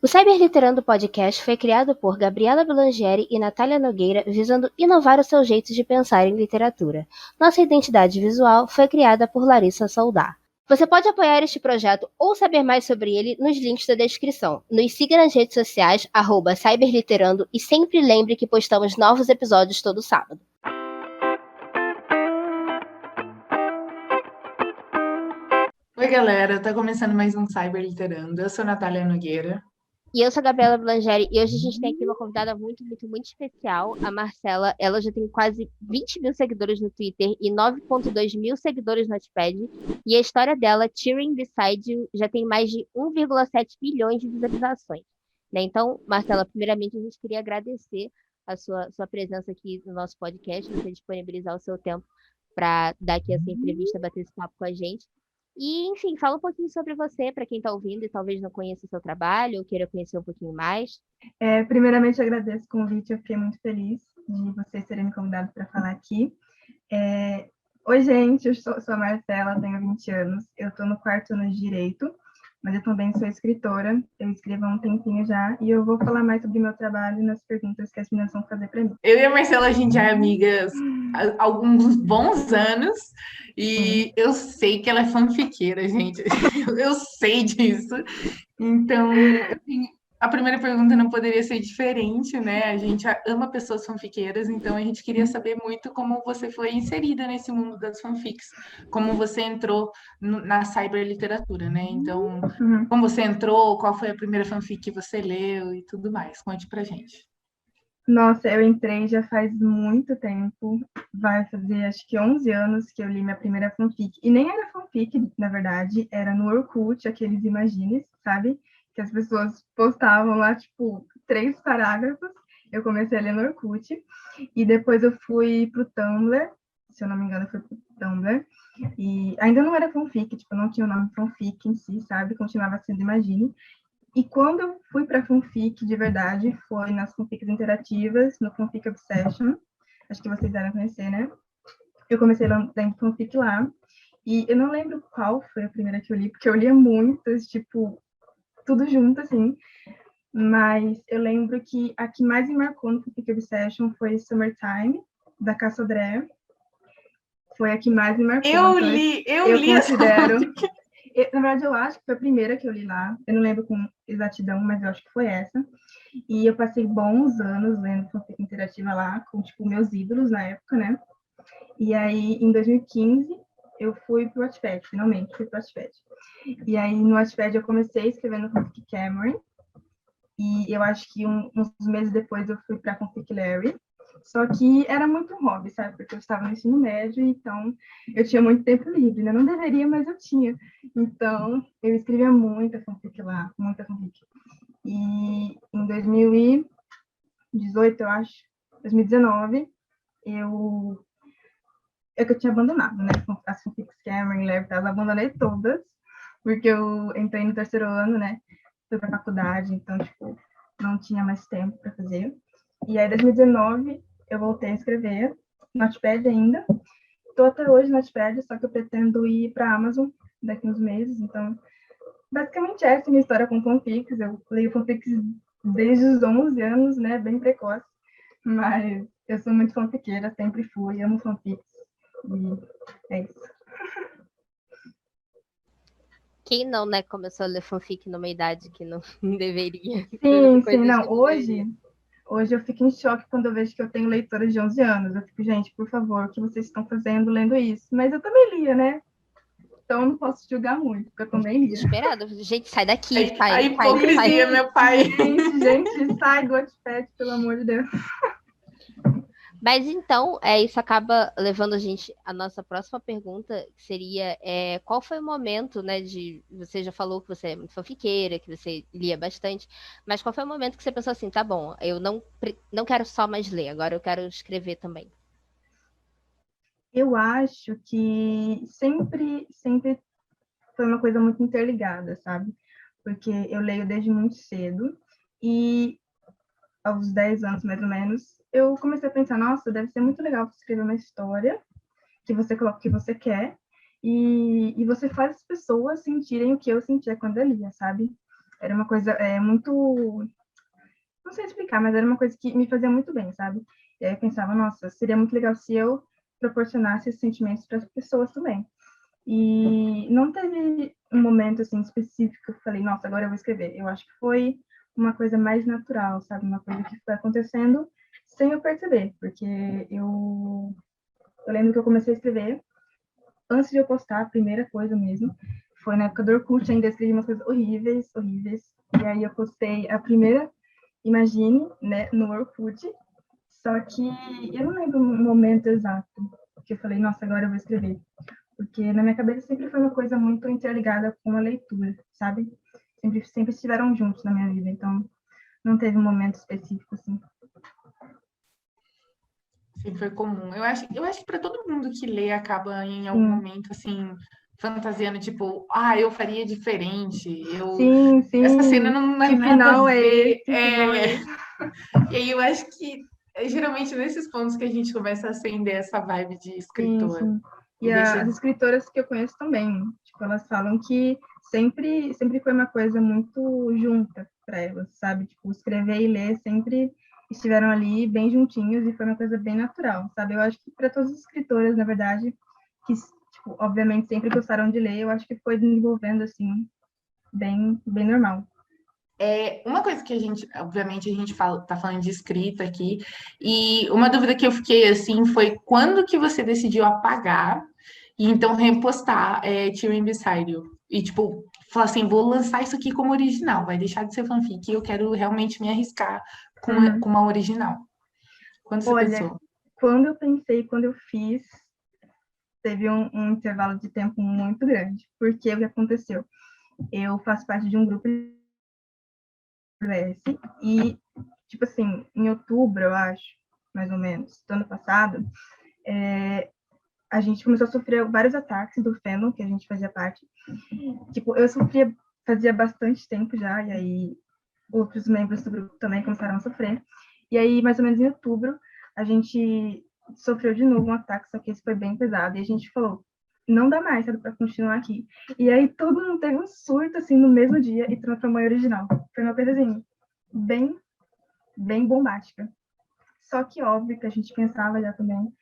O Cyberliterando Podcast foi criado por Gabriela Belangieri e Natália Nogueira, visando inovar o seu jeito de pensar em literatura. Nossa identidade visual foi criada por Larissa Soldar. Você pode apoiar este projeto ou saber mais sobre ele nos links da descrição. Nos siga nas redes sociais, @cyberliterando, e sempre lembre que postamos novos episódios todo sábado. Oi, galera, tá começando mais um Cyber Literando. Eu sou Natália Nogueira. E eu sou a Gabriela Blangeri, e hoje a gente tem aqui uma convidada muito, muito, muito especial, a Marcela. Ela já tem quase 20 mil seguidores no Twitter e 9,2 mil seguidores no Wattpad. E a história dela, Cheering Beside You, já tem mais de 1,7 bilhões de visualizações. Né? Então, Marcela, primeiramente a gente queria agradecer a sua presença aqui no nosso podcast, você disponibilizar o seu tempo para dar aqui essa entrevista, bater esse papo com a gente. E, enfim, fala um pouquinho sobre você, para quem está ouvindo e talvez não conheça o seu trabalho ou queira conhecer um pouquinho mais. Primeiramente, agradeço o convite, eu fiquei muito feliz de vocês terem me convidado para falar aqui. Oi, gente, eu sou a Marcela, tenho 20 anos, eu estou no quarto ano de Direito, mas eu também sou escritora, eu escrevo há um tempinho já, e eu vou falar mais sobre meu trabalho nas perguntas que as meninas vão fazer para mim. Eu e a Marcela, a gente já é amigas há alguns bons anos e eu sei que ela é fanfiqueira, gente. Eu sei disso. Então, assim, a primeira pergunta não poderia ser diferente, né? A gente ama pessoas fanfiqueiras, então a gente queria saber muito como você foi inserida nesse mundo das fanfics, como você entrou na cyberliteratura, né? Então, como você entrou, qual foi a primeira fanfic que você leu e tudo mais. Conte pra gente. Nossa, eu entrei já faz muito tempo, vai fazer acho que 11 anos que eu li minha primeira fanfic. E nem era fanfic, na verdade, era no Orkut, aqueles Imagines, sabe? Que as pessoas postavam lá, tipo, 3 parágrafos. Eu comecei a ler no Orkut. E depois eu fui pro Tumblr, se eu não me engano, foi pro Tumblr. E ainda não era fanfic, tipo, não tinha o nome fanfic em si, sabe? Continuava sendo Imagine. E quando eu fui para fanfic de verdade, foi nas fanfics interativas, no Fanfic Obsession, acho que vocês devem conhecer, né? Eu comecei lendo fanfic lá, e eu não lembro qual foi a primeira que eu li, porque eu lia muitas, tipo, tudo junto, assim, mas eu lembro que a que mais me marcou no Fanfic Obsession foi Summertime, da Cassandra. Foi a que mais me marcou, Eu então li, eu eu li essa considero. Na verdade, eu acho que foi a primeira que eu li lá. Eu não lembro com exatidão, mas eu acho que foi essa. E eu passei bons anos lendo fanfic interativa lá, com, tipo, meus ídolos na época, né? E aí, em 2015, eu fui pro Wattpad, finalmente, fui pro Wattpad. E aí, no Wattpad, eu comecei escrevendo fanfic Cameron. E eu acho que uns meses depois eu fui pra fanfic Larry. Só que era muito hobby, sabe? Porque eu estava no ensino médio, então eu tinha muito tempo livre, né? Não deveria, mas eu tinha. Então, eu escrevia muita fanfic lá, muita fanfic. E em 2018, eu acho, 2019, eu é que eu tinha abandonado, né? As fanfics Cameron, Leve, eu abandonei todas, porque eu entrei no terceiro ano, né? Fui pra faculdade, então, tipo, não tinha mais tempo para fazer. E aí, em 2019, eu voltei a escrever, no Notepad ainda. Estou até hoje no Notepad, só que eu pretendo ir para a Amazon daqui uns meses. Então, basicamente essa é a minha história com fanfics. Eu leio fanfics desde os 11 anos, né? Bem precoce. Mas eu sou muito fanfiqueira, sempre fui, amo fanfics. E é isso. Quem não, né, começou a ler fanfic numa idade que não deveria, fazendo Sim, coisas que não. não deveria. Hoje eu fico em choque quando eu vejo que eu tenho leitoras de 11 anos. Eu fico, gente, por favor, o que vocês estão fazendo lendo isso? Mas eu também lia, né? Então eu não posso julgar muito, porque eu também lia. Desesperado. Gente, sai daqui, A pai, pai, pai. hipocrisia, meu pai. Gente, sai do Wattpad, pelo amor de Deus. Mas então, isso acaba levando a gente à nossa próxima pergunta, que seria qual foi o momento, né, de você já falou que você é muito fanfiqueira, que você lia bastante, mas qual foi o momento que você pensou assim, tá bom, eu não quero só mais ler, agora eu quero escrever também. Eu acho que sempre foi uma coisa muito interligada, sabe? Porque eu leio desde muito cedo e aos 10 anos mais ou menos, eu comecei a pensar, nossa, deve ser muito legal escrever uma história que você coloca o que você quer e você faz as pessoas sentirem o que eu sentia quando eu lia, sabe? Era uma coisa muito... Não sei explicar, mas era uma coisa que me fazia muito bem, sabe? E aí eu pensava, nossa, seria muito legal se eu proporcionasse esses sentimentos para as pessoas também. E não teve um momento, assim, específico que eu falei, nossa, agora eu vou escrever. Eu acho que foi uma coisa mais natural, sabe? Uma coisa que foi acontecendo sem eu perceber, porque eu lembro que eu comecei a escrever antes de eu postar, a primeira coisa mesmo, foi na época do Orkut, ainda escrevi umas coisas horríveis, horríveis. E aí eu postei a primeira Imagine, né, no Orkut, só que eu não lembro o momento exato que eu falei, nossa, agora eu vou escrever. Porque na minha cabeça sempre foi uma coisa muito interligada com a leitura, sabe? Sempre estiveram juntos na minha vida, então não teve um momento específico, assim. Sempre foi comum. Eu acho que para todo mundo que lê acaba em algum Sim, momento assim fantasiando, tipo, eu faria diferente. sim, Essa cena sim. não é Que nada a final é ver. esse? Que final é esse? E aí eu acho que é geralmente nesses pontos que a gente começa a acender essa vibe de Sim, escritor. sim. E E deixa. as escritoras que eu conheço também, tipo, elas falam que sempre foi uma coisa muito junta para elas, sabe? Tipo, escrever e ler sempre estiveram ali bem juntinhos e foi uma coisa bem natural, sabe? Eu acho que para todas as escritoras, na verdade, que, tipo, obviamente sempre gostaram de ler, eu acho que foi desenvolvendo, assim, bem normal. Uma coisa que a gente, obviamente, a gente tá falando de escrita aqui, e uma dúvida que eu fiquei assim foi quando que você decidiu apagar e então repostar Tyrion Beside You? E tipo, falar assim, vou lançar isso aqui como original, vai deixar de ser fanfic, e eu quero realmente me arriscar com Uhum. uma original. Quando você Olha, pensou? quando eu pensei, quando eu fiz, teve um intervalo de tempo muito grande, porque o que aconteceu? Eu faço parte de um grupo VS e, tipo assim, em outubro, eu acho, mais ou menos, do ano passado, a gente começou a sofrer vários ataques do Fandom, que a gente fazia parte. Tipo, eu sofria fazia bastante tempo já, e aí outros membros do grupo também começaram a sofrer. E aí, mais ou menos em outubro, a gente sofreu de novo um ataque, só que esse foi bem pesado, e a gente falou, não dá mais, sabe, para continuar aqui. E aí todo mundo teve um surto, assim, no mesmo dia, e transformou em original. Foi uma coisa, assim, bem, bem bombástica. Só que óbvio que a gente pensava já também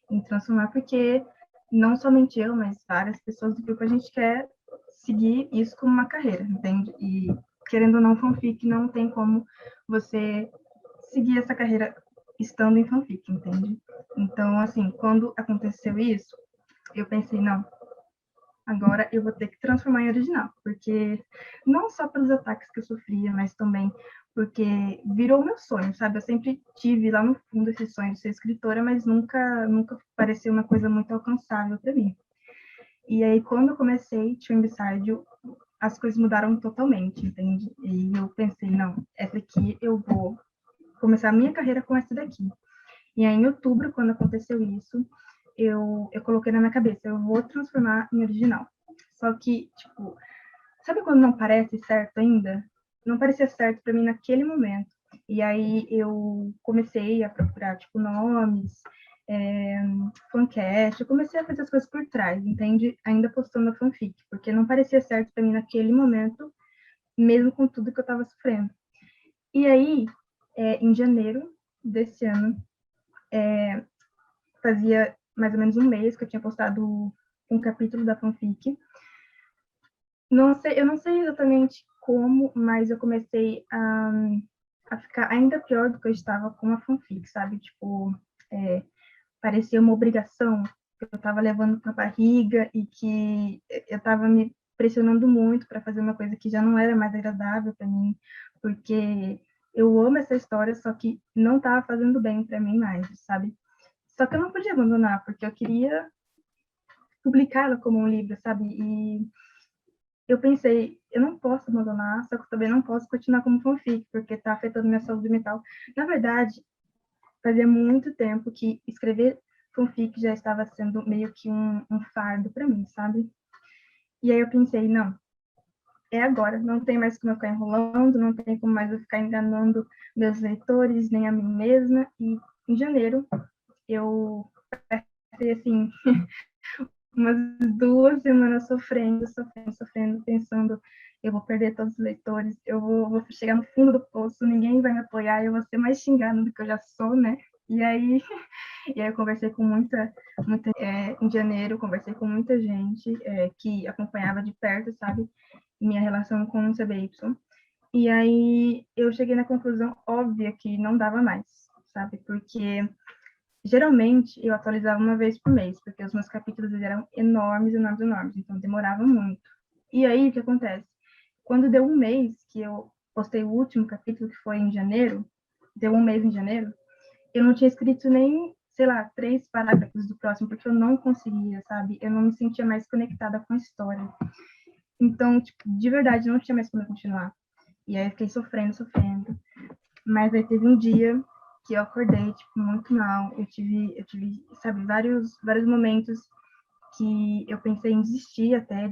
em transformar, porque não somente eu, mas várias pessoas do grupo, a gente quer seguir isso como uma carreira, entende? E querendo ou não, fanfic não tem como você seguir essa carreira estando em fanfic, entende? Então, assim, quando aconteceu isso, eu pensei, não, agora eu vou ter que transformar em original, porque não só pelos ataques que eu sofria, mas também porque virou meu sonho, sabe? Eu sempre tive lá no fundo esse sonho de ser escritora, mas nunca pareceu uma coisa muito alcançável para mim. E aí, quando eu comecei Twin Beside You, as coisas mudaram totalmente, entende? E eu pensei, não, essa aqui eu vou começar a minha carreira com essa daqui. E aí, em outubro, quando aconteceu isso, eu coloquei na minha cabeça, eu vou transformar em original. Só que, tipo, sabe quando não parece certo ainda? Não parecia certo para mim naquele momento. E aí eu comecei a procurar, tipo, nomes, fancast, eu comecei a fazer as coisas por trás, entende? Ainda postando a fanfic, porque não parecia certo para mim naquele momento, mesmo com tudo que eu estava sofrendo. E aí, em janeiro desse ano, fazia mais ou menos um mês que eu tinha postado um capítulo da fanfic. Não sei, eu não sei exatamente como, mas eu comecei a ficar ainda pior do que eu estava com a fanfic, sabe? Tipo, parecia uma obrigação que eu estava levando para a barriga e que eu estava me pressionando muito para fazer uma coisa que já não era mais agradável para mim, porque eu amo essa história, só que não estava fazendo bem para mim mais, sabe? Só que eu não podia abandonar, porque eu queria publicá-la como um livro, sabe? E eu pensei, eu não posso abandonar, só que eu também não posso continuar como fanfic, porque está afetando minha saúde mental. Na verdade, fazia muito tempo que escrever fanfic já estava sendo meio que um fardo para mim, sabe? E aí eu pensei, não, é agora, não tem mais como eu ficar enrolando, não tem como mais eu ficar enganando meus leitores, nem a mim mesma. E em janeiro, eu passei, assim, umas 2 semanas sofrendo, pensando, eu vou perder todos os leitores, eu vou chegar no fundo do poço, ninguém vai me apoiar, eu vou ser mais xingada do que eu já sou, né? E aí, eu conversei com em janeiro, eu conversei com muita gente que acompanhava de perto, sabe, minha relação com o CBY. E aí, eu cheguei na conclusão óbvia que não dava mais, sabe, porque geralmente eu atualizava uma vez por mês, porque os meus capítulos eram enormes, enormes, enormes, então demorava muito. E aí, o que acontece? Quando deu um mês que eu postei o último capítulo, que foi em janeiro, deu um mês em janeiro, eu não tinha escrito nem, sei lá, 3 parágrafos do próximo, porque eu não conseguia, sabe? Eu não me sentia mais conectada com a história. Então, tipo, de verdade, não tinha mais como eu continuar. E aí eu fiquei sofrendo, sofrendo. Mas aí teve um dia que eu acordei, tipo, muito mal. Eu tive, sabe, vários momentos que eu pensei em desistir até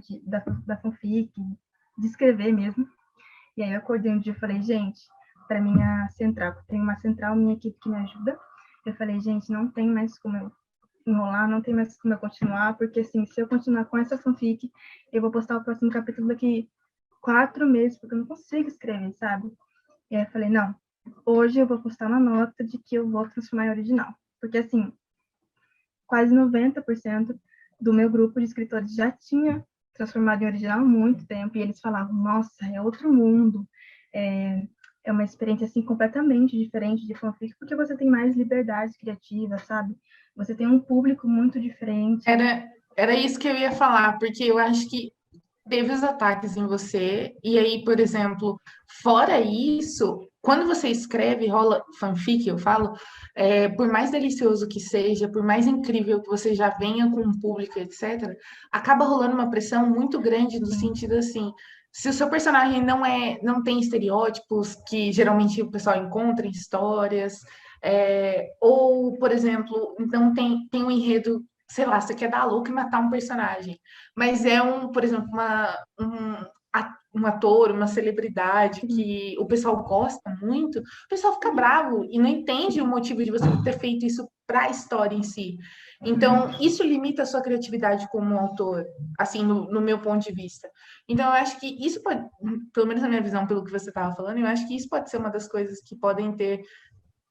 da fanfic, de escrever mesmo. E aí eu acordei um dia e falei, gente, para minha central, tem uma central, minha equipe que me ajuda. Eu falei, gente, não tem mais como eu enrolar, não tem mais como eu continuar, porque assim, se eu continuar com essa fanfic, eu vou postar o próximo capítulo daqui 4 meses, porque eu não consigo escrever, sabe? E aí eu falei, não, hoje eu vou postar uma nota de que eu vou transformar em original. Porque assim, quase 90% do meu grupo de escritores já tinha transformado em original há muito tempo, e eles falavam, nossa, é outro mundo, é uma experiência, assim, completamente diferente de fanfic, porque você tem mais liberdade criativa, sabe? Você tem um público muito diferente. Era isso que eu ia falar, porque eu acho que teve os ataques em você, e aí, por exemplo, fora isso, quando você escreve, rola fanfic, eu falo, por mais delicioso que seja, por mais incrível que você já venha com um público, etc., acaba rolando uma pressão muito grande no sentido assim, se o seu personagem não tem estereótipos que geralmente o pessoal encontra em histórias, ou, por exemplo, não tem um enredo, sei lá, você quer dar a louca e matar um personagem, mas por exemplo, um ator, uma celebridade que o pessoal gosta muito, o pessoal fica bravo e não entende o motivo de você ter feito isso para a história em si. Então, isso limita a sua criatividade como autor, assim, no meu ponto de vista. Então, eu acho que isso pode, pelo menos na minha visão, pelo que você estava falando, eu acho que isso pode ser uma das coisas que podem ter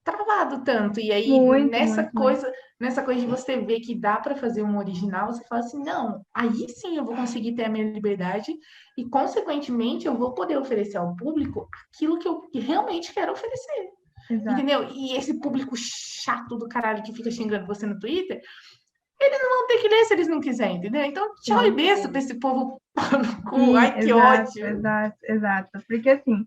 travado tanto. E aí, Muito, muito, muito. nessa coisa de você ver que dá para fazer um original, você fala assim, não, aí sim eu vou conseguir ter a minha liberdade e, consequentemente, eu vou poder oferecer ao público aquilo que eu realmente quero oferecer. Exato. Entendeu? E esse público chato do caralho que fica xingando você no Twitter, eles não vão ter que ler se eles não quiserem, entendeu? Então, tchau e Não benção pra tem. esse povo pau no cu. Sim, Ai, que exato, ódio. exato, exato. Porque assim,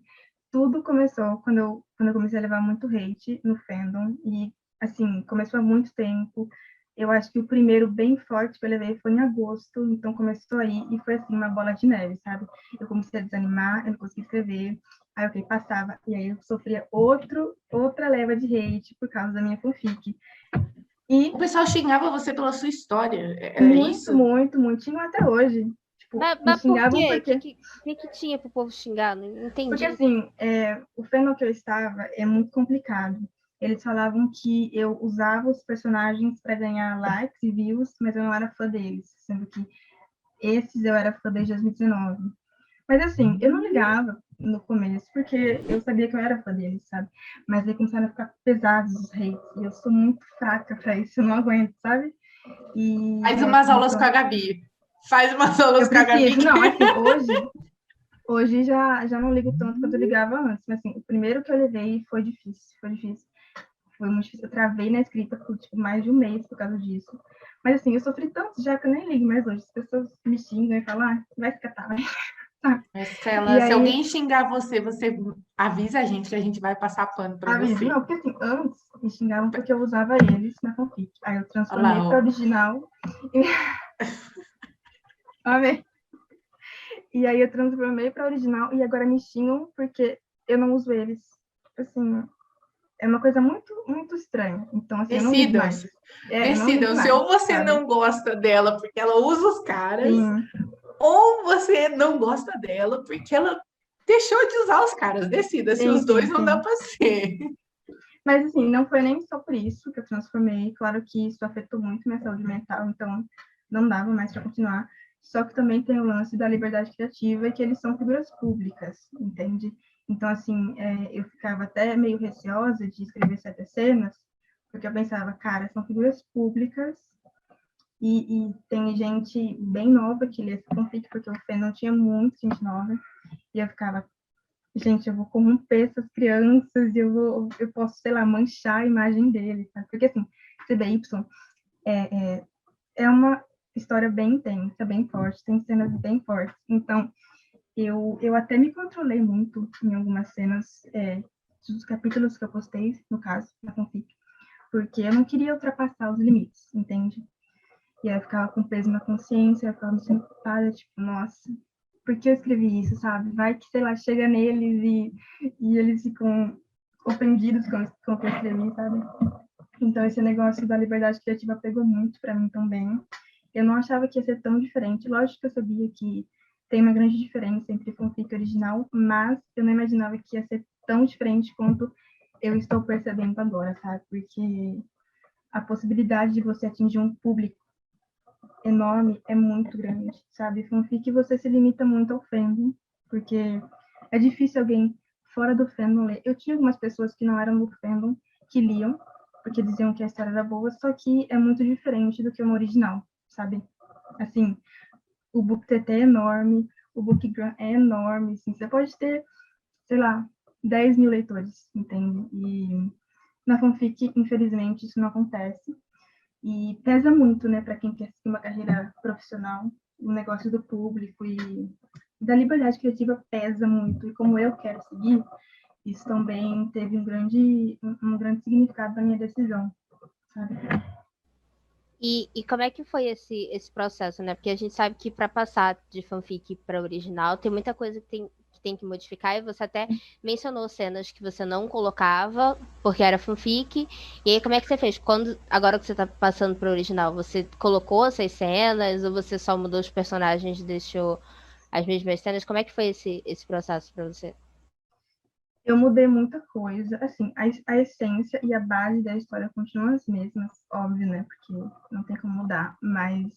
tudo começou quando eu comecei a levar muito hate no fandom, e assim, começou há muito tempo. Eu acho que o primeiro bem forte que eu levei foi em agosto, então começou aí e foi assim, uma bola de neve, sabe? Eu comecei a desanimar, eu não conseguia escrever, aí eu passava, e aí eu sofria outra leva de hate por causa da minha fanfic. E O pessoal xingava você pela sua história. Era muito, isso? muito, muito, tinham até hoje. Tipo, me Mas por xingavam quê? O porque que tinha pro povo xingar? Não Porque, entendi. assim, o fandom que eu estava é muito complicado. Eles falavam que eu usava os personagens para ganhar likes e views, mas eu não era fã deles, sendo que esses eu era fã desde 2019. Mas, assim, eu não ligava no começo, porque eu sabia que eu era fã deles, sabe? Mas aí começaram a ficar pesados os hates, e eu sou muito fraca para isso, eu não aguento, sabe? Faz E aí umas aulas com a começou. Gabi. Faz umas aulas Eu com a Gabi. preciso, não, assim, hoje já não ligo tanto quanto eu ligava antes, mas assim, o primeiro que eu levei foi difícil, foi difícil. Foi muito difícil. Eu travei na escrita por tipo, mais de um mês por causa disso. Mas assim, eu sofri tanto já que eu nem ligo mais hoje. As pessoas me xingam e falam, vai se catar, vai. E Marcela, se aí, alguém xingar você, você avisa a gente que a gente vai passar pano pra aviso. você. Não, porque assim, antes me xingavam porque eu usava eles na fanfic. Aí eu Olha transformei lá, para ó. original. E... Amei. E aí eu transformei para original e agora me xingam porque eu não uso eles. Assim, é uma coisa muito, muito estranha. Então, assim, eu não ligo mais. Decidam-se. Eu não ligo Decidam-se. mais, Ou você sabe? não gosta dela porque ela usa os caras, Sim, ou você não gosta dela porque ela deixou de usar os caras. Decida-se. sim, Os dois sim, não dá sim. pra ser. Mas, assim, não foi nem só por isso que eu transformei. Claro que isso afetou muito minha saúde mental, então não dava mais para continuar. só que também tem o lance da liberdade criativa e que eles são figuras públicas, entende? Então, assim, eu ficava até meio receosa de escrever certas cenas, porque eu pensava, cara, são figuras públicas e tem gente bem nova que lê esse fanfic, porque o fandom tinha muita gente nova, e eu ficava, gente, eu vou corromper essas crianças e eu posso, sei lá, manchar a imagem deles, sabe? Porque, assim, CBY é uma história bem intensa, bem forte, tem cenas bem fortes. Então, eu até me controlei muito em algumas cenas dos capítulos que eu postei, no caso, na fanfic, porque eu não queria ultrapassar os limites, entende? E aí eu ficava com peso na consciência, eu ficava me sentindo culpada, tipo, nossa, por que eu escrevi isso, sabe? Vai que, sei lá, chega neles e eles ficam ofendidos com o que eu escrevi, sabe? Então, esse negócio da liberdade criativa pegou muito para mim também. Eu não achava que ia ser tão diferente. Lógico que eu sabia que tem uma grande diferença entre fanfic original, mas eu não imaginava que ia ser tão diferente quanto eu estou percebendo agora, sabe? Porque a possibilidade de você atingir um público enorme é muito grande, sabe? Fanfic você se limita muito ao fandom, porque é difícil alguém fora do fandom ler. Eu tinha algumas pessoas que não eram do fandom que liam, porque diziam que a história era boa, só que é muito diferente do que uma original, sabe? Assim, o book TT é enorme, o bookgram é enorme, assim, você pode ter, sei lá, 10 mil leitores, entende? E na fanfic, infelizmente, isso não acontece. E pesa muito, né, para quem quer seguir uma carreira profissional, o negócio do público e da liberdade criativa pesa muito. E como eu quero seguir, isso também teve um grande significado na minha decisão, sabe? E como é que foi esse processo, né? Porque a gente sabe que para passar de fanfic para original tem muita coisa que tem que modificar, e você até mencionou cenas que você não colocava porque era fanfic. E aí, como é que você fez? Agora que você tá passando para original, você colocou essas cenas ou você só mudou os personagens e deixou as mesmas cenas? Como é que foi esse processo para você? Eu mudei muita coisa, assim, a essência e a base da história continuam as mesmas, óbvio, né, porque não tem como mudar, mas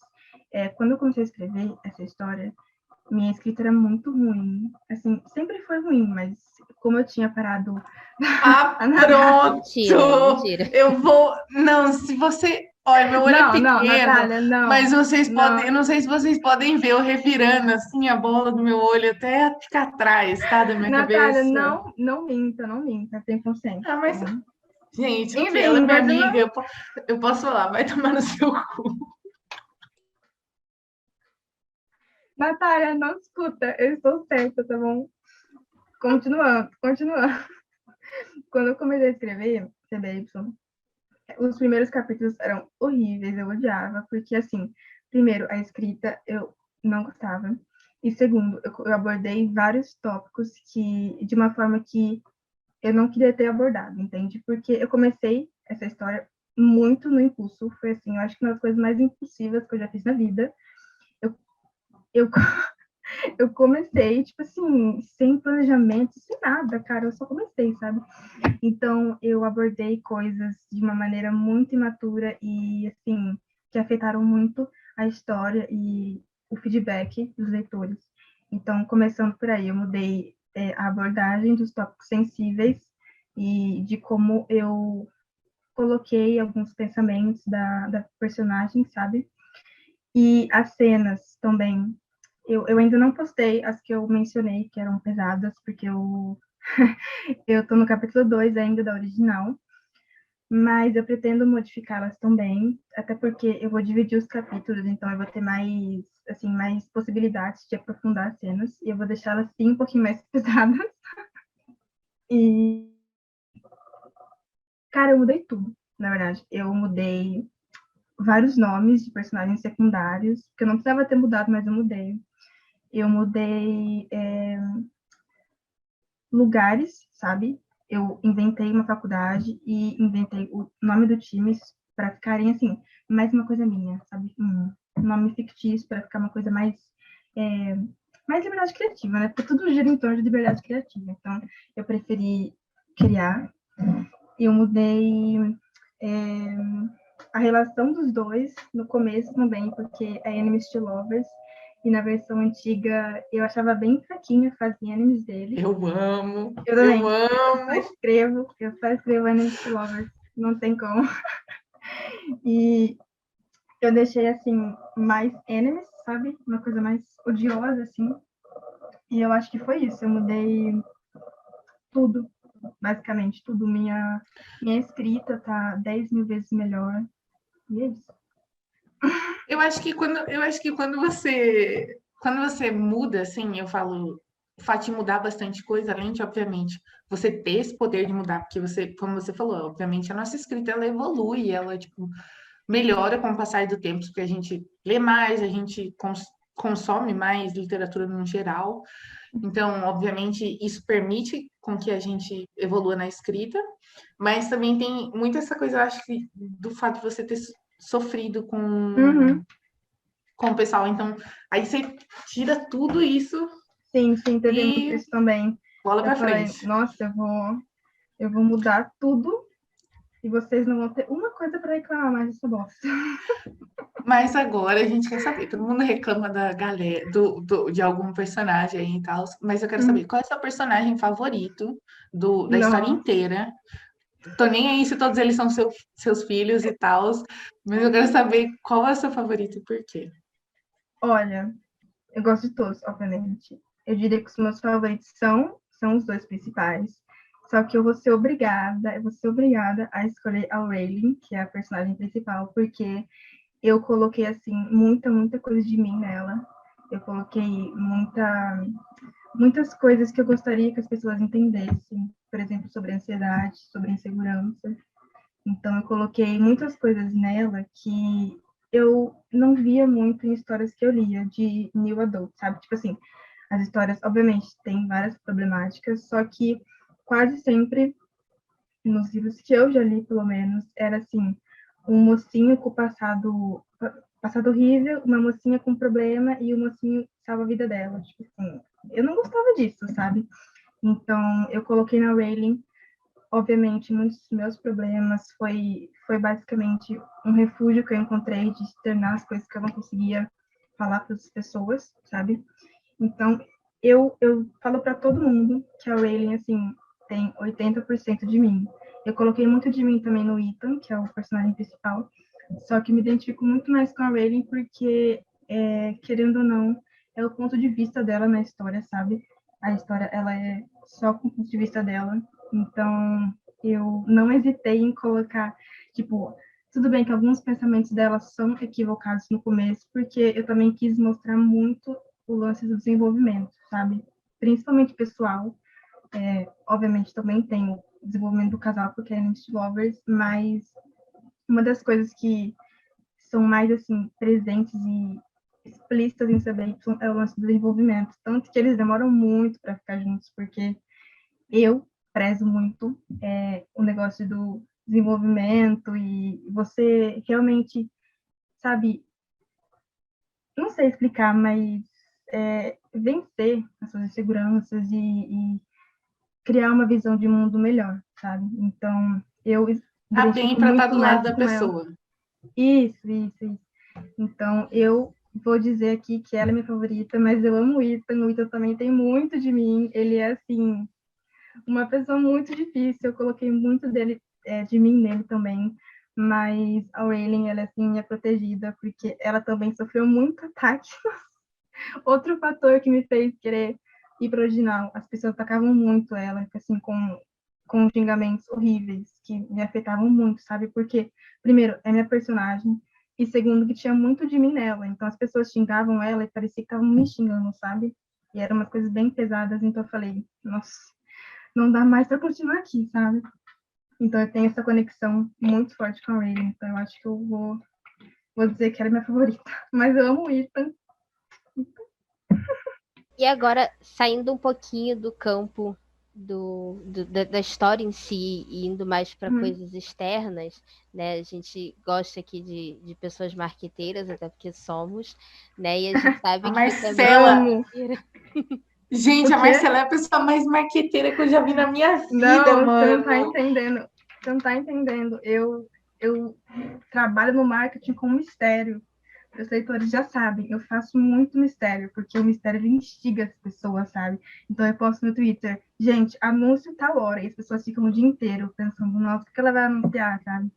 quando eu comecei a escrever essa história, minha escrita era muito ruim, assim, sempre foi ruim, mas como eu tinha parado Ah, a nadar... Mentira, pronto! mentira. Eu vou. Não, se você. Olha, meu olho é Não, pequeno, Natália, mas não, vocês podem. não, Eu não sei se vocês podem ver eu revirando assim a bola do meu olho até ficar atrás, tá? Da minha Natália, cabeça. não minta, tem consciência, Ah, tá mas, bom? gente, ok, ela é Enfim, minha continua. amiga. Eu posso falar, vai tomar no seu cu. Natália, não escuta, eu estou certa, tá bom? Continuando. Quando eu comecei a escrever CBY, os primeiros capítulos eram horríveis, eu odiava, porque, assim, primeiro, a escrita eu não gostava, e segundo, eu abordei vários tópicos de uma forma que eu não queria ter abordado, entende? Porque eu comecei essa história muito no impulso, foi assim, eu acho que uma das coisas mais impulsivas que eu já fiz na vida. Eu, eu comecei, tipo assim, sem planejamento, sem nada, cara, eu só comecei, sabe? Então, eu abordei coisas de uma maneira muito imatura e, assim, que afetaram muito a história e o feedback dos leitores. Então, começando por aí, eu mudei a abordagem dos tópicos sensíveis e de como eu coloquei alguns pensamentos da personagem, sabe? E as cenas também. Eu ainda não postei as que eu mencionei, que eram pesadas, porque eu tô no capítulo 2 ainda da original, mas eu pretendo modificá-las também, até porque eu vou dividir os capítulos, então eu vou ter mais, assim, mais possibilidades de aprofundar as cenas, e eu vou deixá-las, sim, um pouquinho mais pesadas. E, cara, eu mudei tudo, na verdade. Eu mudei vários nomes de personagens secundários, que eu não precisava ter mudado, mas eu mudei. Eu mudei lugares, sabe? Eu inventei uma faculdade e inventei o nome do time para ficarem assim, mais uma coisa minha, sabe? Um nome fictício para ficar uma coisa mais liberdade criativa, né? Porque tudo gira em torno de liberdade criativa. Então, eu preferi criar. Eu mudei a relação dos dois no começo também, porque é Enemies to Lovers. E na versão antiga eu achava bem fraquinha a fase animes dele. Eu amo, Eu também. eu amo. Eu só escrevo Enemies to Lovers. Não tem como. E eu deixei, assim, mais enemies, sabe? Uma coisa mais odiosa, assim. E eu acho que foi isso. Eu mudei tudo, basicamente, tudo. Minha escrita tá 10 mil vezes melhor. E é isso. Eu acho que quando você muda, assim, eu falo, o fato de mudar bastante coisa, além de, obviamente, você ter esse poder de mudar, porque você, como você falou, obviamente a nossa escrita ela evolui, ela tipo melhora com o passar do tempo, porque a gente lê mais, a gente consome mais literatura no geral. Então, obviamente, isso permite com que a gente evolua na escrita, mas também tem muito essa coisa, eu acho que, do fato de você ter sofrido Uhum. com o pessoal. Então, aí você tira tudo isso Sim, teve muito e isso também. bola Eu pra falei, frente. nossa, eu vou mudar tudo e vocês não vão ter uma coisa para reclamar mais dessa bosta. Mas agora a gente quer saber, todo mundo reclama da galera, de algum personagem aí e tal, mas eu quero saber, qual é o seu personagem favorito da história Não, inteira? Tô nem aí se todos eles são seus filhos e tal, mas eu quero saber qual é o seu favorito e por quê. olha, eu gosto de todos, obviamente. Eu diria que os meus favoritos são os dois principais. Só que eu vou ser obrigada a escolher a Raylan, que é a personagem principal, porque eu coloquei, assim, muita coisa de mim nela. Eu coloquei muitas coisas que eu gostaria que as pessoas entendessem. Por exemplo, sobre ansiedade, sobre insegurança. Então, eu coloquei muitas coisas nela que eu não via muito em histórias que eu lia de new adult, sabe? Tipo assim, as histórias, obviamente, têm várias problemáticas, só que quase sempre, nos livros que eu já li, pelo menos, era assim, um mocinho com passado horrível, uma mocinha com problema e o mocinho salva a vida dela. Tipo assim, eu não gostava disso, sabe? Então, eu coloquei na Raylan. Obviamente, muitos dos meus problemas foi basicamente um refúgio que eu encontrei de externar as coisas que eu não conseguia falar para as pessoas, sabe? Então, eu falo para todo mundo que a Raylan, assim, tem 80% de mim. Eu coloquei muito de mim também no Ethan, que é o personagem principal, só que me identifico muito mais com a Raylan porque, querendo ou não, é o ponto de vista dela na história, sabe? A história, ela é só com o ponto de vista dela. Então, eu não hesitei em colocar, tipo, tudo bem que alguns pensamentos dela são equivocados no começo, porque eu também quis mostrar muito o lance do desenvolvimento, sabe? Principalmente pessoal. Obviamente também tem o desenvolvimento do casal, porque é Enemies Lovers, mas uma das coisas que são mais, assim, presentes e explícitas em CBY é o lance do desenvolvimento. Tanto que eles demoram muito para ficar juntos, porque eu prezo muito o negócio do desenvolvimento e você realmente, sabe, não sei explicar, mas vencer as suas inseguranças e criar uma visão de mundo melhor, sabe? Então, eu me Tá bem identifico pra estar muito do lado mais da com ela. pessoa. Isso. Então, eu vou dizer aqui que ela é minha favorita, mas eu amo o Ethan. O Ethan também tem muito de mim. Ele é, assim, uma pessoa muito difícil. Eu coloquei muito de mim nele também. Mas a Raylan, ela é, assim, minha protegida, porque ela também sofreu muito ataque. Outro fator que me fez querer ir para o original, as pessoas atacavam muito ela, assim, com xingamentos horríveis, que me afetavam muito, sabe? Porque, primeiro, é minha personagem, e segundo, que tinha muito de mim nela. Então, as pessoas xingavam ela e parecia que estavam me xingando, sabe? E eram umas coisas bem pesadas, então eu falei, nossa, não dá mais para continuar aqui, sabe? Então, eu tenho essa conexão muito forte com a Raylan, então eu acho que eu vou dizer que ela é minha favorita. Mas eu amo o Ethan. E agora, saindo um pouquinho do campo da história em si e indo mais para coisas externas, né? A gente gosta aqui de pessoas marqueteiras, até porque somos, né? E a gente A sabe que também. Marcela, Amo. gente, O a quê? Marcela é a pessoa mais marqueteira que eu já vi na minha vida, Não, você não tá mano. entendendo. Você não tá entendendo. Eu trabalho no marketing com mistério. Os leitores já sabem, eu faço muito mistério, porque o mistério ele instiga as pessoas, sabe? Então eu posto no Twitter, gente, anúncio tal hora, e as pessoas ficam o dia inteiro pensando, nossa, o que ela vai anunciar, sabe?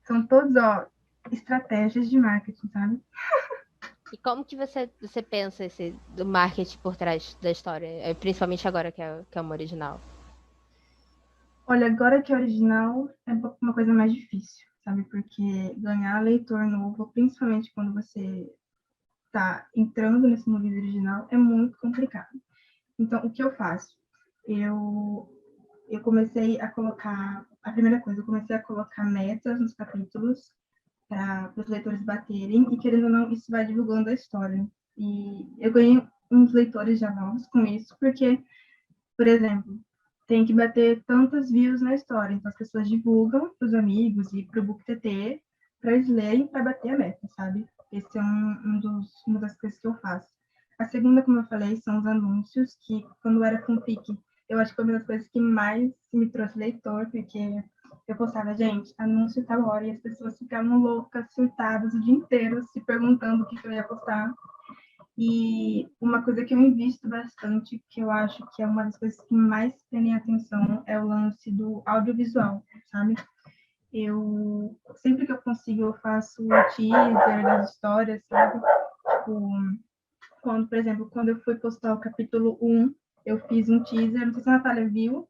São todos, ó, estratégias de marketing, sabe? E como que você pensa esse do marketing por trás da história, principalmente agora que é uma original? Olha, agora que é original é uma coisa mais difícil, sabe? Porque ganhar leitor novo, principalmente quando você tá entrando nesse mundo original, é muito complicado. Então, o que eu faço? Eu, eu comecei a colocar, a primeira coisa, eu comecei a colocar metas nos capítulos para os leitores baterem, e querendo ou não, isso vai divulgando a história. E eu ganhei uns leitores já novos com isso, porque, por exemplo, tem que bater tantas views na história, então as pessoas divulgam para os amigos e para o BookTT para eles lerem para bater a meta, sabe? Esse é uma das coisas que eu faço. A segunda, como eu falei, são os anúncios, que quando era fanfic, eu acho que foi uma das coisas que mais me trouxe leitor, porque eu postava, gente, anúncio tal hora, e as pessoas ficavam loucas, surtadas o dia inteiro, se perguntando o que eu ia postar. E uma coisa que eu invisto bastante, que eu acho que é uma das coisas que mais prendem atenção, é o lance do audiovisual, sabe? Eu, sempre que eu consigo, eu faço o teaser das histórias, sabe? Tipo, quando, por exemplo, quando eu fui postar o capítulo 1, eu fiz um teaser, não sei se a Natália viu.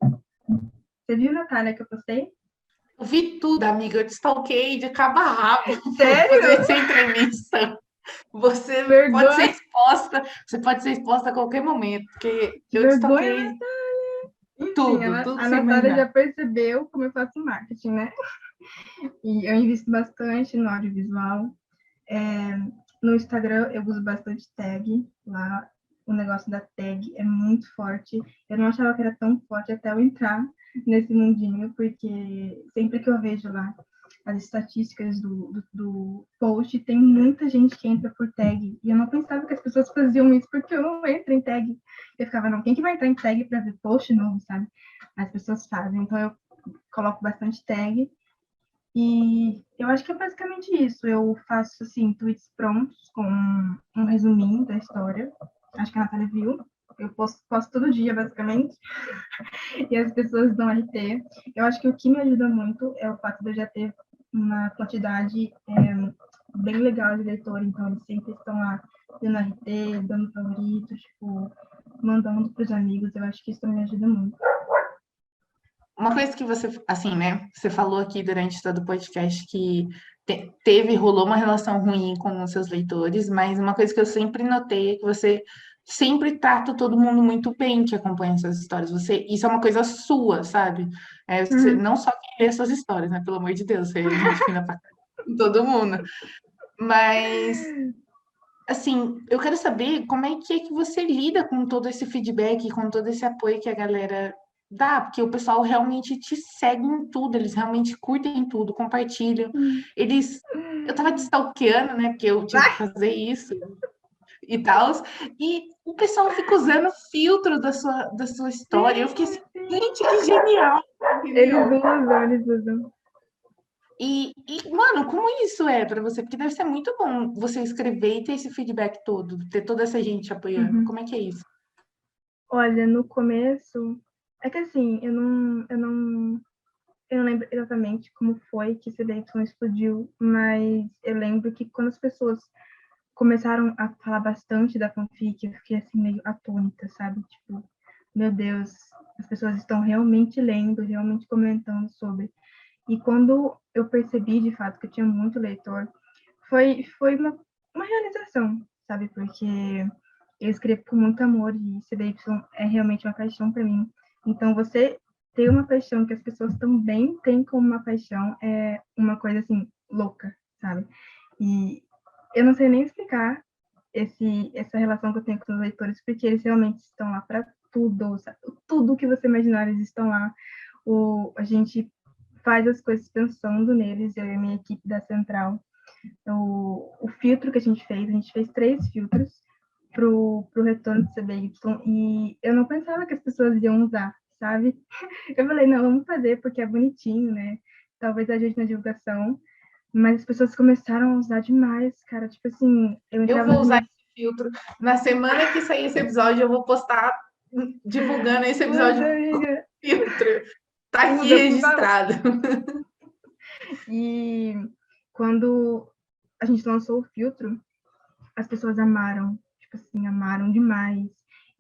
Você viu, Natália, que eu postei? Eu vi tudo, amiga. Eu te stalkeei de cabo a rabo para fazer Sério? essa entrevista. Você pode ser Vergonha, exposta, você pode ser exposta a qualquer momento, porque eu te vergonha, stalkeei Natália. Enfim, tudo, tudo a que você Natália já imaginar. percebeu como eu faço marketing, né? E eu invisto bastante no audiovisual. É, no Instagram eu uso bastante tag. Lá o negócio da tag é muito forte. Eu não achava que era tão forte até eu entrar nesse mundinho, porque sempre que eu vejo lá as estatísticas do post, tem muita gente que entra por tag. E eu não pensava que as pessoas faziam isso, porque eu não entro em tag. Eu ficava, não, quem que vai entrar em tag para ver post novo, sabe? As pessoas fazem. Então eu coloco bastante tag. E eu acho que é basicamente isso. Eu faço, assim, tweets prontos com um resuminho da história. Acho que a Natália viu. Eu posto todo dia, basicamente, e as pessoas dão RT. Eu acho que o que me ajuda muito é o fato de eu já ter uma quantidade bem legal de leitores, então eles sempre estão lá dando RT, dando favorito, tipo, mandando para os amigos. Eu acho que isso me ajuda muito. Uma coisa que você, assim, né? Você falou aqui durante todo o podcast que rolou uma relação ruim com os seus leitores, mas uma coisa que eu sempre notei é que você sempre trata todo mundo muito bem que acompanha suas histórias. Isso é uma coisa sua, sabe? Uhum. Não só quem lê suas histórias, né? Pelo amor de Deus, você é gente fina pra caralho com todo mundo. Mas assim, eu quero saber como é que você lida com todo esse feedback, com todo esse apoio que a galera dá, porque o pessoal realmente te segue em tudo, eles realmente curtem tudo, compartilham. Eles. Eu tava te stalkeando, né? Porque eu tive que fazer isso e tal. E o pessoal fica usando filtro da sua história. Eu fiquei assim, Sim, sim. gente, que genial! Eles Entendeu? usam, eles usam. Mano, como isso é pra você? Porque deve ser muito bom você escrever e ter esse feedback todo, ter toda essa gente apoiando. Uhum. Como é que é isso? Olha, no começo, é que assim, eu não lembro exatamente como foi que esse Y explodiu, mas eu lembro que quando as pessoas começaram a falar bastante da fanfic, eu fiquei assim meio atônita, sabe? Tipo, meu Deus, as pessoas estão realmente lendo, realmente comentando sobre. E quando eu percebi de fato que eu tinha muito leitor, foi uma realização, sabe? Porque eu escrevo com muito amor e CDY é realmente uma paixão para mim. Então, você ter uma paixão que as pessoas também têm como uma paixão é uma coisa assim louca, sabe? E eu não sei nem explicar essa relação que eu tenho com os leitores, porque eles realmente estão lá para tudo, sabe? Tudo que você imaginar, eles estão lá. A gente faz as coisas pensando neles, eu e a minha equipe da Central. O filtro que a gente fez 3 filtros pro retorno do CBY, e eu não pensava que as pessoas iam usar, sabe? Eu falei, não, vamos fazer porque é bonitinho, né? Talvez ajude na divulgação, Mas as pessoas começaram a usar demais, cara. Tipo assim, eu Eu entrava vou nas usar minhas... esse filtro. Na semana que sair esse episódio, eu vou postar divulgando esse Usa, episódio amiga. com filtro. Tá aqui Usa, por favor. registrado. E quando a gente lançou o filtro, as pessoas amaram. Tipo assim, amaram demais.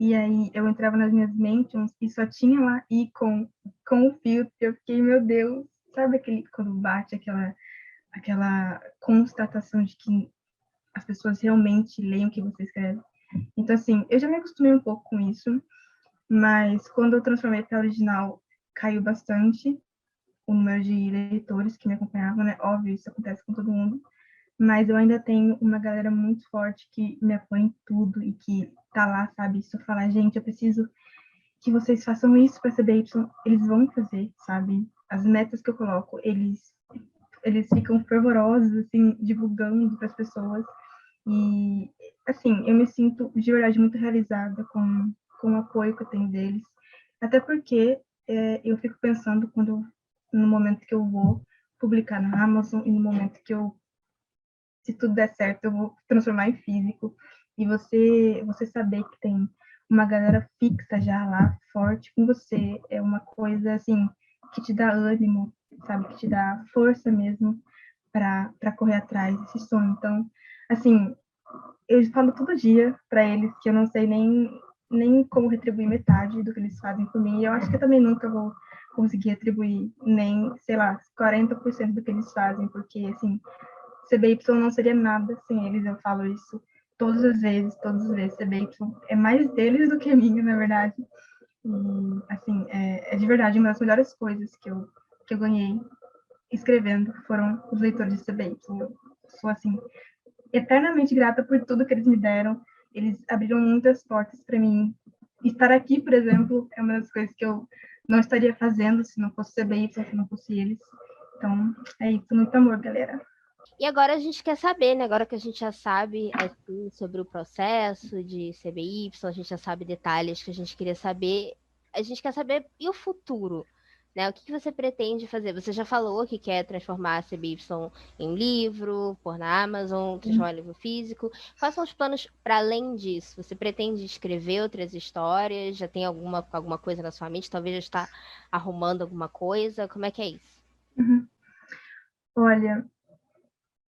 E aí eu entrava nas minhas mentions e só tinha lá ícone com o filtro. Eu fiquei, meu Deus. Sabe aquele quando bate aquela constatação de que as pessoas realmente leem o que você escreve? Então, assim, eu já me acostumei um pouco com isso, mas quando eu transformei para original, caiu bastante o número de leitores que me acompanhavam, né? Óbvio, isso acontece com todo mundo, mas eu ainda tenho uma galera muito forte que me apoia em tudo e que tá lá, sabe? Se eu falar, gente, eu preciso que vocês façam isso para CBY, eles vão fazer, sabe? As metas que eu coloco, eles ficam fervorosos, assim, divulgando para as pessoas. E, assim, eu me sinto de verdade muito realizada com o apoio que eu tenho deles. Até porque eu fico pensando no momento que eu vou publicar na Amazon e no momento que se tudo der certo, eu vou transformar em físico. E você saber que tem uma galera fixa já lá, forte com você, é uma coisa, assim, que te dá ânimo, sabe? Que te dá força mesmo para correr atrás desse sonho. Então, assim, eu falo todo dia para eles que eu não sei nem como retribuir metade do que eles fazem por mim. E eu acho que eu também nunca vou conseguir retribuir nem, sei lá, 40% do que eles fazem, porque, assim, CBY não seria nada sem eles, eu falo isso todas as vezes. CBY é mais deles do que minha, na verdade. E, assim, é de verdade uma das melhores coisas que eu ganhei escrevendo foram os leitores de CBY. Eu sou, assim, eternamente grata por tudo que eles me deram. Eles abriram muitas portas para mim. Estar aqui, por exemplo, é uma das coisas que eu não estaria fazendo se não fosse CBY, se não fosse eles. Então, é isso. Muito amor, galera. E agora a gente quer saber, né? Agora que a gente já sabe assim, sobre o processo de CBY, a gente já sabe detalhes que a gente queria saber. A gente quer saber e o futuro, né? O que que você pretende fazer? Você já falou que quer transformar a CBY em livro, pôr na Amazon, transformar em livro físico. Quais são os planos para além disso? Você pretende escrever outras histórias? Já tem alguma coisa na sua mente? Talvez já está arrumando alguma coisa? Como é que é isso? Uhum. Olha,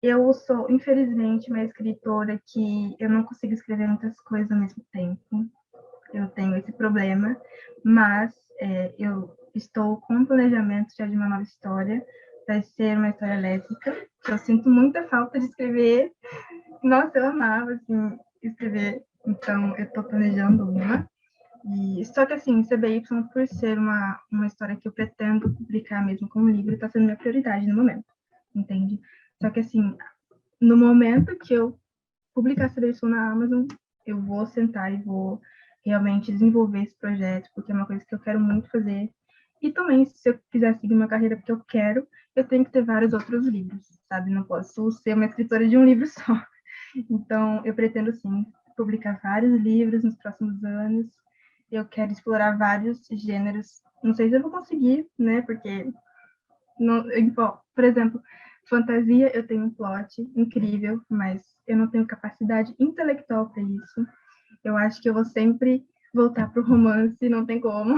eu sou, infelizmente, uma escritora que eu não consigo escrever muitas coisas ao mesmo tempo. Eu tenho esse problema, mas eu estou com um planejamento já de uma nova história. Vai ser uma história lésbica, que eu sinto muita falta de escrever. Nossa, eu amava, assim, escrever. Então, eu estou planejando uma. Só que, assim, CBY, por ser uma história que eu pretendo publicar mesmo como livro, está sendo minha prioridade no momento, entende? Só que, assim, no momento que eu publicar CBY na Amazon, eu vou sentar e vou realmente desenvolver esse projeto, porque é uma coisa que eu quero muito fazer. E também, se eu quiser seguir uma carreira porque eu quero, eu tenho que ter vários outros livros, sabe? Não posso ser uma escritora de um livro só. Então, eu pretendo, sim, publicar vários livros nos próximos anos. Eu quero explorar vários gêneros. Não sei se eu vou conseguir, né? Porque, não, por exemplo, fantasia, eu tenho um plot incrível, mas eu não tenho capacidade intelectual para isso. Eu acho que eu vou sempre voltar para o romance, não tem como.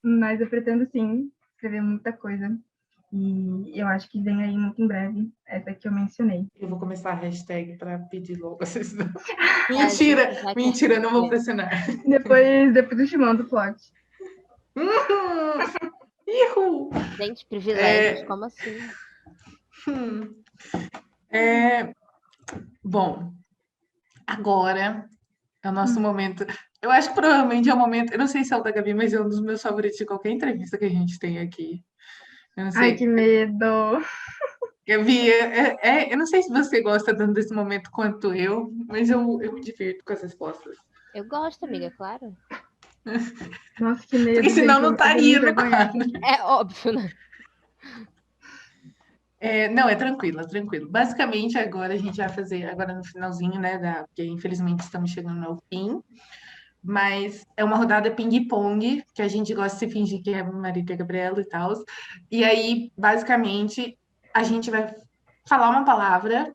Mas eu pretendo, sim, escrever muita coisa. E eu acho que vem aí muito em breve, essa que eu mencionei. Eu vou começar a hashtag para pedir logo. É, a gente Mentira, já quer mentira, não vou saber. pressionar. Depois eu te mando o plot. Ihu! Gente, privilégios, como assim? Bom, agora é o nosso momento. Eu acho que provavelmente é o momento. Eu não sei se é o da Gabi, mas é um dos meus favoritos de qualquer entrevista que a gente tem aqui. Eu não Ai, que sei. medo! Gabi, eu não sei se você gosta tanto desse momento quanto eu, mas eu me divirto com as respostas. Eu gosto, amiga, claro. Nossa, que Porque medo, senão gente. não Eu vou me estaria no envergonhar quadro. aqui. É óbvio, né? Não, é tranquilo, é tranquilo. Basicamente, agora a gente vai fazer, agora no finalzinho, né, porque infelizmente estamos chegando ao fim, mas é uma rodada ping-pong, que a gente gosta de se fingir que é Marília Gabriela e tal. E aí, basicamente, a gente vai falar uma palavra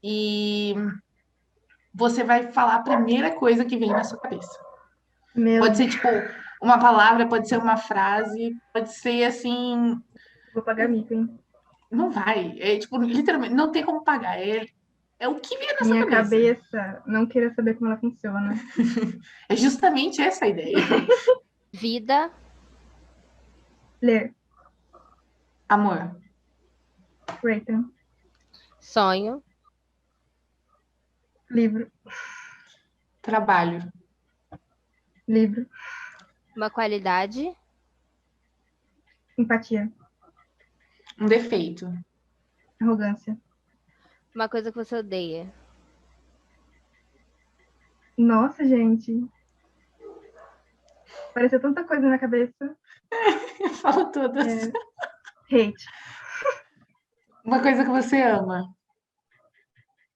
e você vai falar a primeira coisa que vem na sua cabeça. Meu Pode ser, Deus, tipo, uma palavra, pode ser uma frase, pode ser, assim, vou pagar mico, hein? não vai. É, tipo, literalmente, não tem como pagar. É o que vem na sua Minha cabeça. cabeça não queira saber como ela funciona. É justamente essa a ideia. Vida, Ler, Amor, Rayton, sonho, livro, trabalho, livro, uma qualidade, empatia, um defeito, arrogância. uma coisa que você odeia. Nossa, gente, apareceu tanta coisa na cabeça. fala todas. Hate, Uma coisa que você ama,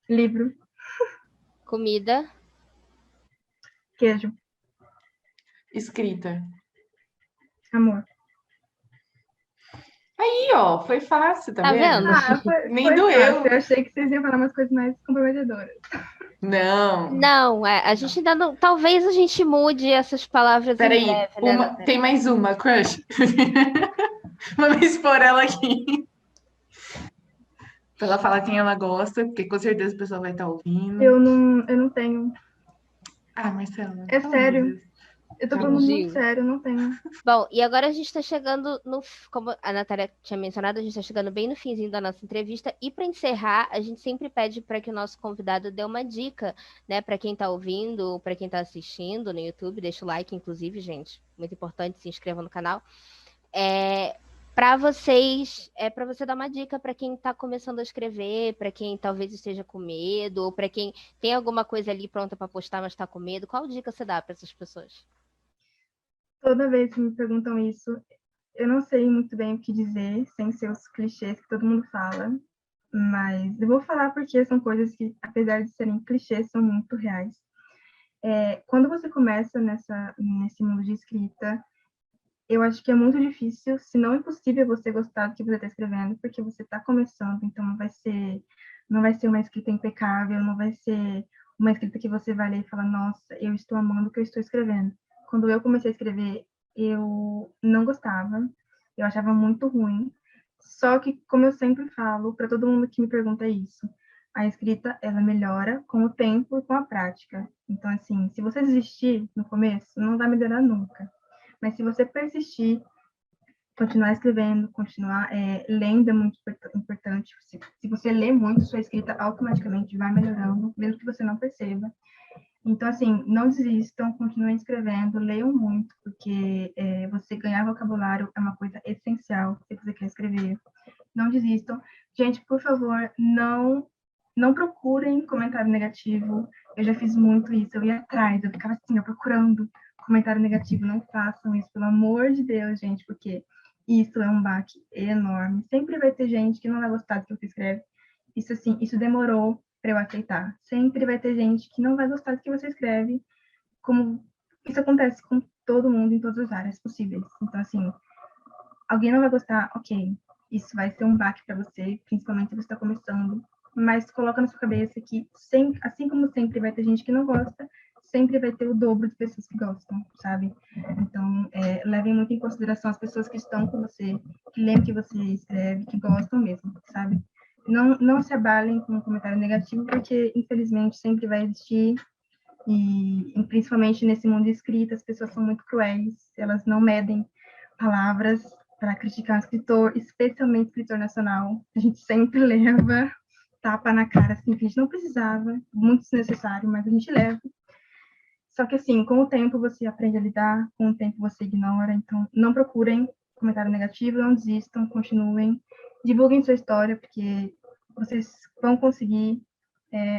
livro, Comida, queijo, escrita. amor. Aí, ó, foi fácil, tá tá vendo? vendo? Ah, Nem foi doeu. fácil. Eu achei que vocês iam falar umas coisas mais comprometedoras. Não. Não, a gente ainda não. Talvez a gente mude essas palavras em Peraí, breve, né, tem Natália? mais uma, crush. Vamos expor ela aqui. Pra ela falar quem ela gosta, porque com certeza o pessoal vai estar ouvindo. Eu não tenho. Ah, Marcela, É pelo amor de sério. Deus. Eu tô Tá falando bom. muito Gil. sério, eu não tenho. Bom, e agora a gente está chegando no. Como a Natália tinha mencionado, a gente está chegando bem no finzinho da nossa entrevista. E para encerrar, a gente sempre pede para que o nosso convidado dê uma dica, né, para quem está ouvindo, para quem está assistindo no YouTube. Deixa o like, inclusive, gente. Muito importante, se inscreva no canal. Para você dar uma dica para quem está começando a escrever, para quem talvez esteja com medo, ou para quem tem alguma coisa ali pronta para postar, mas está com medo. Qual dica você dá para essas pessoas? Toda vez que me perguntam isso, eu não sei muito bem o que dizer, sem ser os clichês que todo mundo fala. Mas eu vou falar porque são coisas que, apesar de serem clichês, são muito reais. Quando você começa nesse mundo de escrita, eu acho que é muito difícil, se não impossível, você gostar do que você está escrevendo, porque você está começando, então não vai ser uma escrita impecável, não vai ser uma escrita que você vai ler e falar, nossa, eu estou amando o que eu estou escrevendo. Quando eu comecei a escrever, eu não gostava, eu achava muito ruim. Só que, como eu sempre falo, para todo mundo que me pergunta isso, a escrita, ela melhora com o tempo e com a prática. Então, assim, se você desistir no começo, não vai melhorar nunca. Mas se você persistir, continuar escrevendo, continuar lendo é muito importante. Se você lê muito, sua escrita automaticamente vai melhorando, mesmo que você não perceba. Então, assim, não desistam, continuem escrevendo, leiam muito, porque você ganhar vocabulário é uma coisa essencial se você quer escrever. Não desistam. Gente, por favor, não procurem comentário negativo. Eu já fiz muito isso, eu ia atrás, eu ficava assim, procurando comentário negativo. Não façam isso, pelo amor de Deus, gente, porque isso é um baque enorme. Sempre vai ter gente que não vai gostar do que você escreve. Isso, assim, isso demorou para eu aceitar. Sempre vai ter gente que não vai gostar do que você escreve, como isso acontece com todo mundo em todas as áreas possíveis. Então, assim, alguém não vai gostar, ok, isso vai ser um baque para você, principalmente se você está começando, mas coloca na sua cabeça que, assim como sempre vai ter gente que não gosta, sempre vai ter o dobro de pessoas que gostam, sabe? Então, levem muito em consideração as pessoas que estão com você, que leem o que você escreve, que gostam mesmo, sabe? Não se abalem com um comentário negativo, porque, infelizmente, sempre vai existir, e principalmente nesse mundo de escrita, as pessoas são muito cruéis, elas não medem palavras para criticar o escritor, especialmente escritor nacional. A gente sempre leva tapa na cara, assim, que a gente não precisava, muito desnecessário, mas a gente leva. Só que, assim, com o tempo você aprende a lidar, com o tempo você ignora, então não procurem comentário negativo, não desistam, continuem, divulguem sua história, porque vocês vão conseguir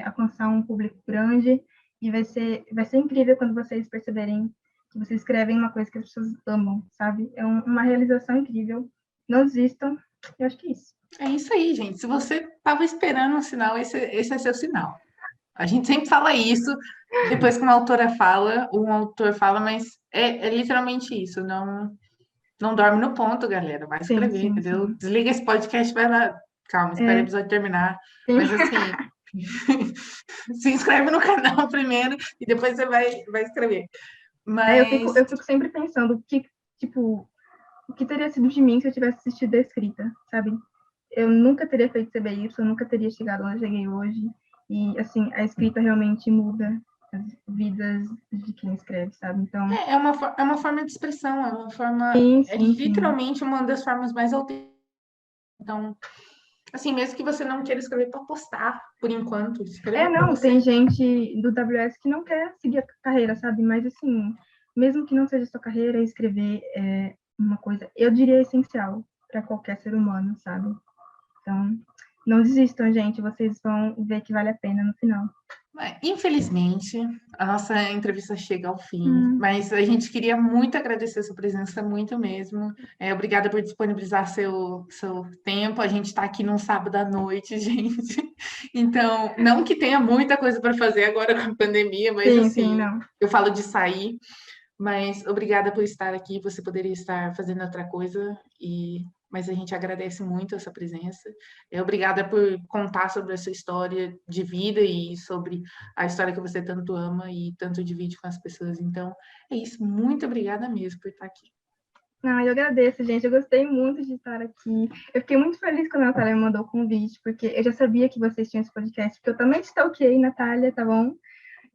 alcançar um público grande e vai ser incrível quando vocês perceberem que vocês escrevem uma coisa que as pessoas amam, sabe? É uma realização incrível. Não desistam. Eu acho que é isso. É isso aí, gente. Se você estava esperando um sinal, esse é seu sinal. A gente sempre fala isso, depois que uma autora fala, um autor fala, mas é literalmente isso. Não dorme no ponto, galera. Vai Sim, escrever, sim, entendeu? sim. Desliga esse podcast, vai lá Calma, espera o episódio terminar. Sim. Mas assim, se inscreve no canal primeiro e depois você vai escrever. Mas Eu fico sempre pensando o que teria sido de mim se eu tivesse assistido a escrita, sabe? Eu nunca teria feito CBY, eu nunca teria chegado onde eu cheguei hoje. E, assim, a escrita realmente muda as vidas de quem escreve, sabe? Então, é uma forma de expressão, é uma forma. sim, É sim, sim. literalmente uma das formas mais autênticas. Então, assim, mesmo que você não queira escrever para postar, por enquanto, escreva para Não, você. tem gente do WS que não quer seguir a carreira, sabe? Mas, assim, mesmo que não seja sua carreira, escrever é uma coisa, eu diria, essencial para qualquer ser humano, sabe? Então, não desistam, gente, vocês vão ver que vale a pena no final. Infelizmente, a nossa entrevista chega ao fim, mas a gente queria muito agradecer a sua presença, muito mesmo. Obrigada por disponibilizar seu tempo. A gente está aqui num sábado à noite, gente. Então, não que tenha muita coisa para fazer agora com a pandemia, mas Sim, assim, não. eu falo de sair. Mas obrigada por estar aqui. Você poderia estar fazendo outra coisa, mas a gente agradece muito a sua presença. Obrigada por contar sobre a sua história de vida e sobre a história que você tanto ama e tanto divide com as pessoas. Então, é isso. Muito obrigada mesmo por estar aqui. Eu agradeço, gente. Eu gostei muito de estar aqui. Eu fiquei muito feliz quando a Natália me mandou o convite, porque eu já sabia que vocês tinham esse podcast, porque eu também stalkeei, Natália, tá bom?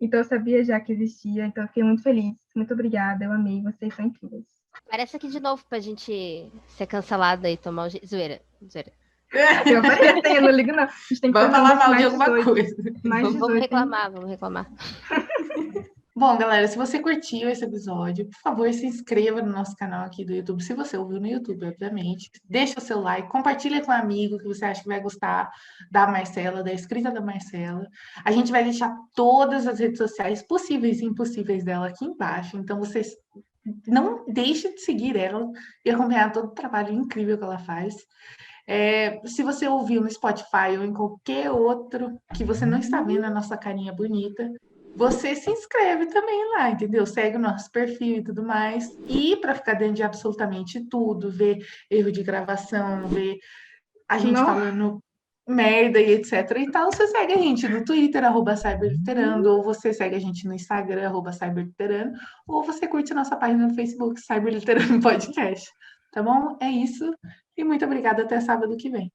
Então eu sabia já que existia, então eu fiquei muito feliz. Muito obrigada, eu amei, vocês são incríveis. Parece aqui de novo pra gente ser cancelada e tomar o... Zoeira. Eu apareço, eu não ligo não. A gente tem que Vamos fazer falar mal de mais alguma 18. coisa. Mais 18, Vamos reclamar. Bom, galera, se você curtiu esse episódio, por favor, se inscreva no nosso canal aqui do YouTube, se você ouviu no YouTube, obviamente. Deixa o seu like, compartilha com um amigo que você acha que vai gostar da Marcela, da escrita da Marcela. A gente vai deixar todas as redes sociais possíveis e impossíveis dela aqui embaixo, então vocês não deixem de seguir ela e acompanhar todo o trabalho incrível que ela faz. Se você ouviu no Spotify ou em qualquer outro que você não está vendo a nossa carinha bonita, você se inscreve também lá, entendeu? Segue o nosso perfil e tudo mais. E para ficar dentro de absolutamente tudo, ver erro de gravação, ver a gente falando merda e etc e tal, você segue a gente no Twitter, @cyberliterando, ou você segue a gente no Instagram, @cyberliterando, ou você curte a nossa página no Facebook, Cyberliterando Podcast. Tá bom? É isso. E muito obrigada. Até sábado que vem.